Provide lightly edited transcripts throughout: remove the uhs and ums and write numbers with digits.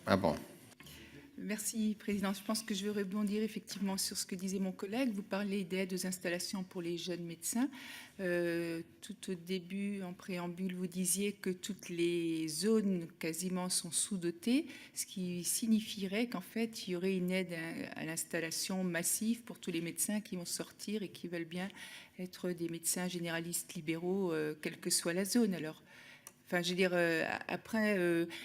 Ah bon. Merci, Président. Je pense que je veux rebondir effectivement sur ce que disait mon collègue. Vous parlez d'aide aux installations pour les jeunes médecins. Tout au début, en préambule, vous disiez que toutes les zones quasiment sont sous-dotées, ce qui signifierait qu'en fait, il y aurait une aide à l'installation massive pour tous les médecins qui vont sortir et qui veulent bien être des médecins généralistes libéraux, quelle que soit la zone. Alors, enfin, je veux dire, après,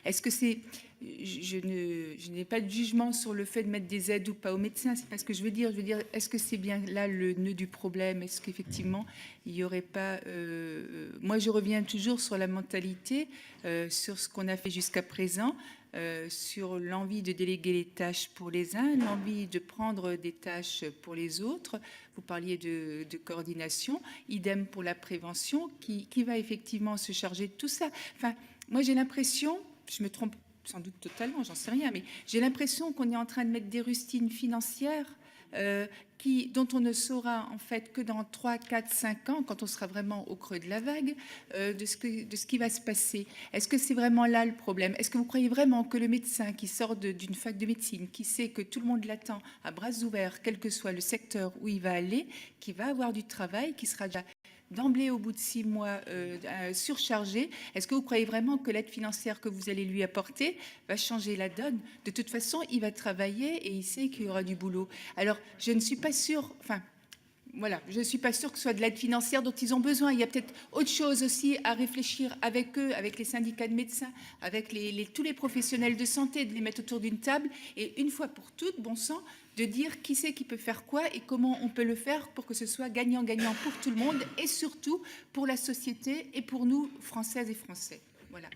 est-ce que c'est... je n'ai pas de jugement sur le fait de mettre des aides ou pas aux médecins, c'est pas ce que je veux dire. Je veux dire, est-ce que c'est bien là le nœud du problème? Est-ce qu'effectivement, il n'y aurait pas... moi, je reviens toujours sur la mentalité, sur ce qu'on a fait jusqu'à présent, sur l'envie de déléguer les tâches pour les uns, l'envie de prendre des tâches pour les autres. Vous parliez de coordination, idem pour la prévention, qui va effectivement se charger de tout ça. Enfin, moi j'ai l'impression, je me trompe sans doute totalement, j'en sais rien, mais j'ai l'impression qu'on est en train de mettre des rustines financières dont on ne saura en fait que dans 3, 4, 5 ans, quand on sera vraiment au creux de la vague, de ce qui va se passer. Est-ce que c'est vraiment là le problème? Est-ce que vous croyez vraiment que le médecin qui sort d'une fac de médecine, qui sait que tout le monde l'attend à bras ouverts, quel que soit le secteur où il va aller, qui va avoir du travail, qui sera déjà d'emblée au bout de 6 mois surchargé, est-ce que vous croyez vraiment que l'aide financière que vous allez lui apporter va changer la donne? De toute façon, il va travailler et il sait qu'il y aura du boulot. Alors, je ne suis pas sûre, enfin, voilà, je ne suis pas sûre que ce soit de l'aide financière dont ils ont besoin. Il y a peut-être autre chose aussi à réfléchir avec eux, avec les syndicats de médecins, avec tous les professionnels de santé, de les mettre autour d'une table et une fois pour toutes, bon sang, de dire qui c'est qui peut faire quoi et comment on peut le faire pour que ce soit gagnant-gagnant pour tout le monde et surtout pour la société et pour nous, Françaises et Français. Voilà.